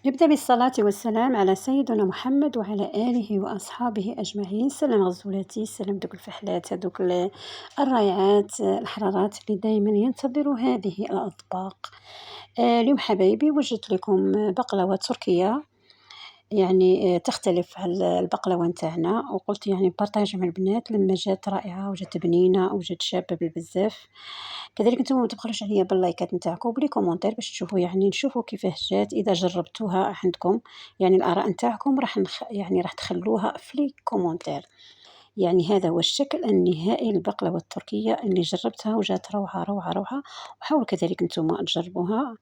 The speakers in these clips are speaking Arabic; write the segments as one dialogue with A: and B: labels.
A: نبدأ بالصلاة والسلام على سيدنا محمد وعلى آله وأصحابه أجمعين. سلام غزولاتي، سلام دوك الفحلات هذوك الرائعات الحرارات اللي دائما ينتظروا هذه الأطباق. اليوم حبايبي وجدت لكم بقلوة تركية، يعني تختلف على البقلوة نتاعنا، وقلت يعني بارطاجي مع البنات لما جات رائعة وجات بنينة وجات شابة بالبزاف. كذلك نتوما ما تبخلوش عليا باللايكات نتاعكم وبلي كومونتير باش تشوفوا، يعني نشوفوا كيفاه جات، اذا جربتوها عندكم يعني الاراء نتاعكم راح تخلوها في لي كومونتير. يعني هذا هو الشكل النهائي للبقلاوه التركيه اللي جربتها وجات روعه روعه روعه. وحاولوا كذلك نتوما تجربوها،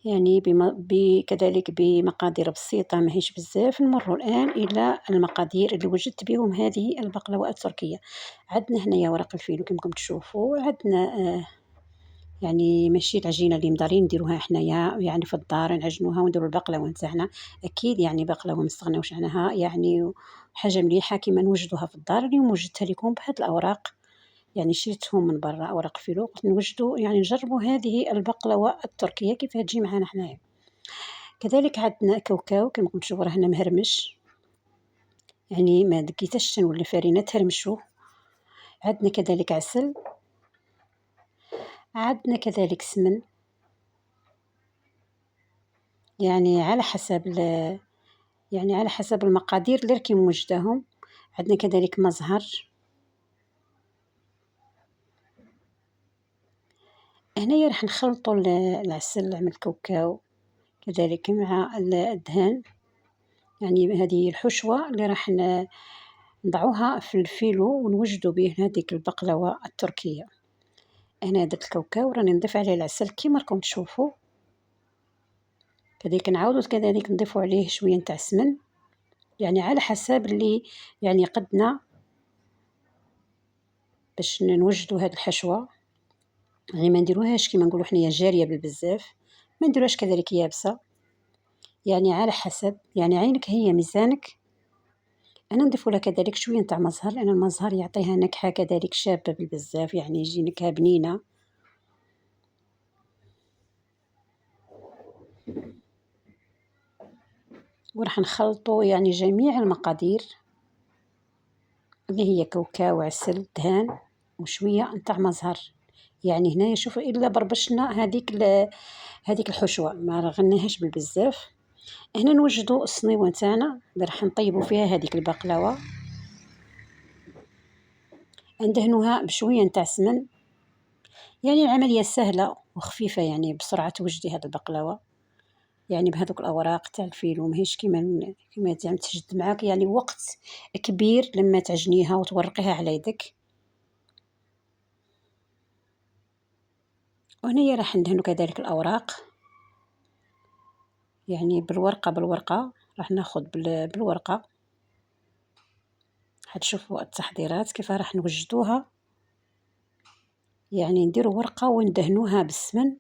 A: يعني كذلك بمقادير بسيطة ماهيش بزاف. نمر الآن إلى المقادير اللي وجدت بهم هذه البقلاوة التركية. عندنا هنايا ورق الفينو كما راكم تشوفوا، عندنا يعني ماشي العجينة اللي مدارين نديروها حنايا يعني في الدار نعجنوها ونديروا البقلاوة نتاعنا. أكيد يعني بقلاوة ما نستغناوش عنها، يعني حاجة مليحة كيما نوجدوها في الدار. اليوم وجدتها لكم بهاد الأوراق، يعني شريتهم من برا أوراق فيلو، قلت نوجدوا يعني نجربوا هذه البقلاوة التركية كيف تجي معنا حنايا. كذلك عندنا كاوكاو كما كنتم تشوفوا راهنا مهرمش، يعني ما دقيتش ولا فرينة تهرمشو. عندنا كذلك عسل، عندنا كذلك سمن، يعني على حسب يعني على حسب المقادير اللي راكي موجداهم. عندنا كذلك مزهر. هنايا راح نخلطوا العسل مع الكاوكاو كذلك مع الدهان، يعني هذه الحشوة اللي راح نضعوها في الفيلو ونوجدوا به هذيك البقلاوة التركية. هنا درت الكاوكاو راني نضيف عليه العسل كيما راكم تشوفوا، كذلك نعاودوا كذلك نضيفوا عليه شوية نتاع سمن، يعني على حسب اللي يعني قدنا باش نوجدوا هذه الحشوة. يعني ما نديروهاش كيما نقولوا حنايا جارية بالبزاف، ما نديروهاش كذلك يابسة، يعني على حسب يعني عينك هي ميزانك. أنا نضيف لها كذلك شوية نتاع مزهر، لأن المزهر يعطيها نكهة كذلك شابة بالبزاف، يعني يجي نكهة بنينة. وراح نخلطوا يعني جميع المقادير اللي هي كاوكاو وعسل دهان وشوية نتاع مزهر. يعني هنا شوفوا إلا بربشنا هذيك الحشوة ما رغناهاش بالبزاف. هنا نوجدوا الصنيوة نتاعنا اللي راح نطيبوا فيها هذيك البقلاوة، ندهنوها بشوية نتاع سمن. يعني العملية سهلة وخفيفة، يعني بسرعة توجدي هذه البقلاوة يعني بهذوك الأوراق تاع الفيلو، ماهيش كيما يعني تشد معاك يعني وقت كبير لما تعجنيها وتورقيها على يدك. وهنا راح ندهنوا كذلك الأوراق، يعني بالورقة راح ناخذ بالورقة. هتشوفوا التحضيرات كيف راح نوجدوها، يعني نديروا ورقة وندهنوها بالسمن،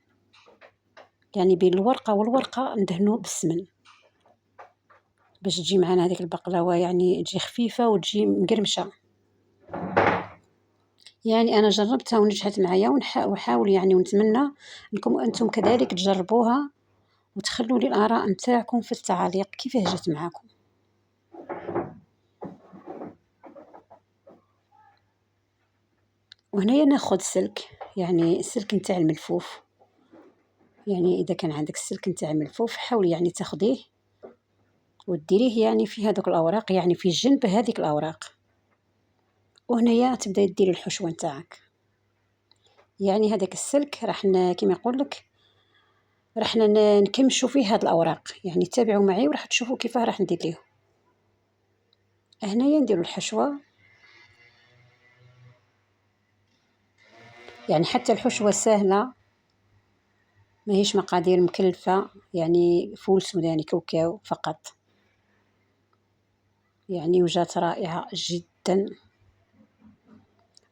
A: يعني بين الورقة والورقة ندهنوا بالسمن باش تجي معنا هذيك البقلاوة، يعني تجي خفيفة وتجي مقرمشة. يعني أنا جربتها ونجحت معايا وحاول يعني ونتمنى أنكم أنتم كذلك تجربوها وتخلوا لي الآراء نتاعكم في التعاليق كيفاه جات معاكم. وهنا ناخذ سلك، يعني السلك نتاع الملفوف، يعني إذا كان عندك السلك نتاع الملفوف حاولي يعني تاخديه وديريه يعني في هذوك الأوراق، يعني في جنب هذيك الأوراق. وهنايا تبداي ديري الحشوة نتاعك، يعني هذاك السلك راح كيما يقول لك راح نكمشوا فيه هاد الأوراق، يعني تابعوا معي وراح تشوفوا كيفاه راح ندير ليه. هنايا نديروا الحشوة، يعني حتى الحشوة سهلة ماهيش مقادير مكلفة، يعني فول سوداني كاوكاو فقط، يعني وجات رائعة جدا.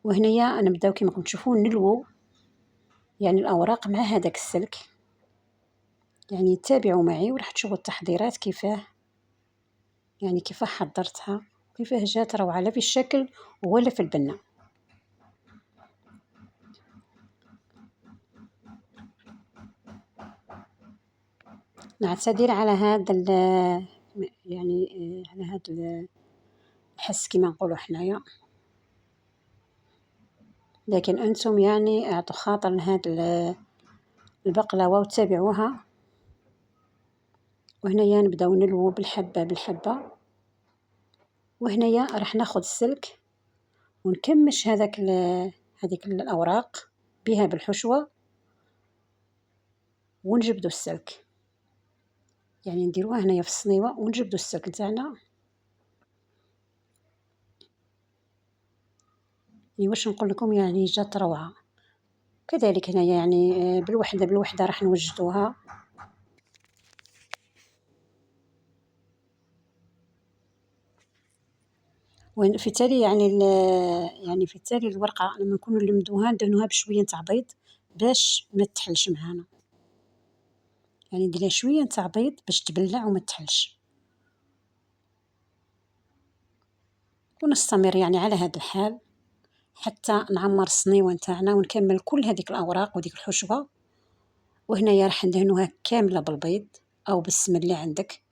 A: وهنايا نبداو كيما راكم تشوفون نلوو يعني الأوراق مع هذاك السلك، يعني تابعوا معي وراح تشوفوا التحضيرات كيفاه، يعني كيفاه حضرتها كيفاه جات روعة لا في الشكل ولا في البنة. نعتذر على هذا يعني على هذا الحس كما نقولوا حنايا، لكن أنتم يعني اعطوا خاطر لهاد البقلاوة وتابعوها. وهنايا نبداو نلوو بالحبة بالحبة، وهنايا راح ناخد السلك ونكمش هذيك الأوراق بها بالحشوة، ونجبدو السلك، يعني نديروها هنايا في الصنيوة ونجبدو السلك نتاعنا. يعني واش نقول لكم، يعني جات روعة. كذلك هنايا يعني بالوحدة بالوحدة راح نوجدوها. وفي التالي يعني في التالي الورقة لما نكونوا نلمدوها ندهنوها بشوية تاع بيض باش ما تحلش معانا، يعني نديرها شوية تاع بيض باش تبلع وما تحلش. ونستمر يعني على هذا الحال حتى نعمر الصنيوة نتاعنا ونكمل كل هذيك الأوراق وديك الحشوة. وهنايا راح ندهنوها كاملة بالبيض أو بالسمن اللي عندك.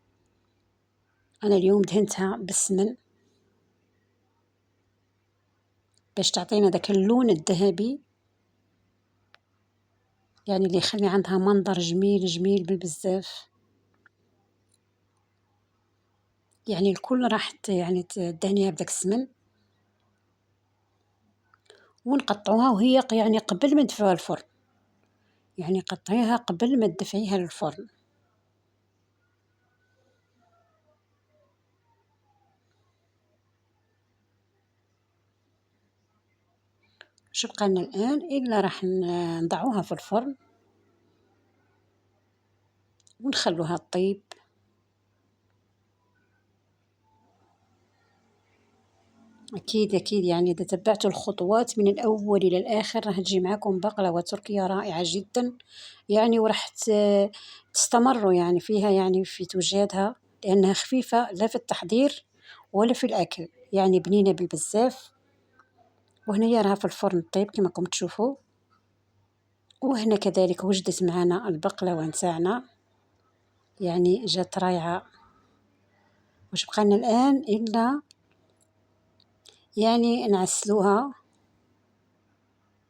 A: أنا اليوم دهنتها بالسمن باش تعطينا ذاك اللون الذهبي، يعني اللي يخلي عندها منظر جميل جميل بالبزاف. يعني الكل راح يعني تدهنيها بداك السمن، ونقطعوها وهي يعني قبل ما ندفعوها الفرن، يعني قطعيها قبل ما تدفعيها للفرن. شو بقالنا الآن إلا راح نضعوها في الفرن ونخلوها تطيب. أكيد أكيد يعني إذا تبعتوا الخطوات من الأول إلى الآخر راح تجي معاكم بقلاوة تركية رائعة جدا، يعني وراح تستمروا يعني فيها، يعني في توجيهها، لأنها خفيفة لا في التحضير ولا في الأكل، يعني بنينة بالبزاف. وهنا راها في الفرن طيب كما راكم تشوفوا. وهنا كذلك وجدت معنا البقلاوة نتاعنا، يعني جات رايعة. واش بقالنا الآن إلا يعني نعسلوها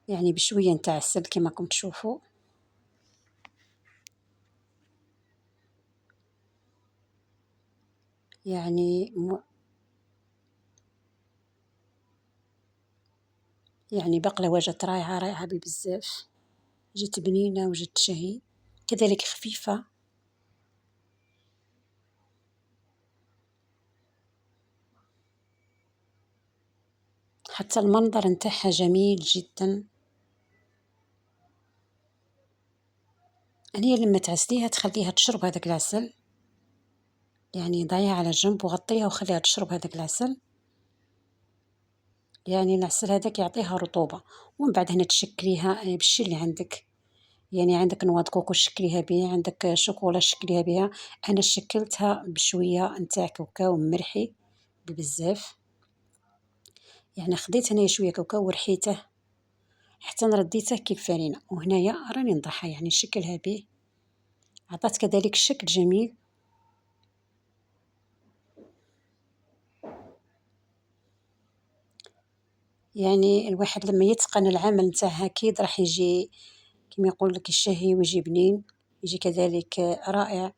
A: يعني بشوية نتاع السل كما راكم تشوفوا. يعني يعني بقلاوة جات رايعة رايعة بزاف، جات بنينة وجات تشهي، كذلك خفيفة. حتى المنظر نتاعها جميل جدا. هي لما تعسليها تخليها تشرب هذاك العسل، يعني ضعيها على جنب وغطيها وخليها تشرب هذاك العسل، يعني العسل هذاك يعطيها رطوبة. ومن بعد هنا تشكليها بالشي اللي عندك، يعني عندك نواه كوكو شكليها بها، عندك شوكولا شكليها بها. أنا شكلتها بشوية نتاع كاوكاو مرحي بزاف، يعني خديت هنا شوية كاوكاو ورحيته حتى رديته كالفرينة. وهنايا راني نضحى يعني نشكلها به، عطات كذلك شكل جميل. يعني الواحد لما يتقن العمل نتاعها أكيد راح يجي كما يقول لك الشهي ويجي بنين، يجي كذلك رائع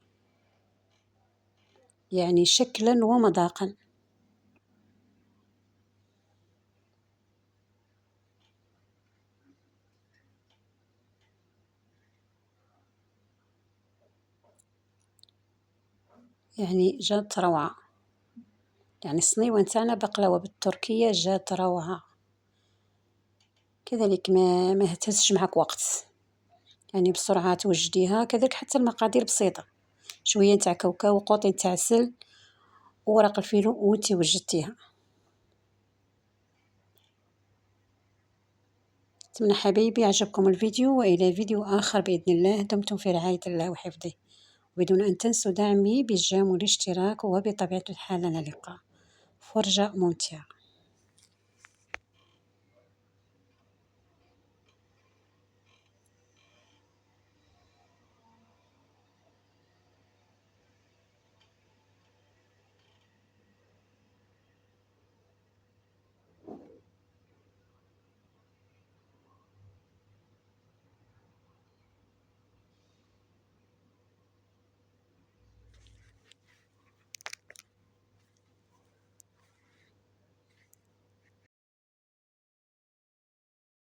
A: يعني شكلا ومذاقا. يعني جات روعة، يعني الصنيوة نتاعنا بقلاوة بالتركية جات روعة. كذلك ما تهزش معك وقت، يعني بسرعة توجديها. كذلك حتى المقادير بسيطة، شوية نتاع كاوكاو وقوطي نتاع عسل وورق الفيلو وانتي وجدتيها. أتمنى حبايبي عجبكم الفيديو، وإلى فيديو آخر بإذن الله. دمتم في رعاية الله وحفظه، بدون أن تنسوا دعمي بالجيم والاشتراك، وبطبيعة الحال لنا لقاء فرجة ممتعة.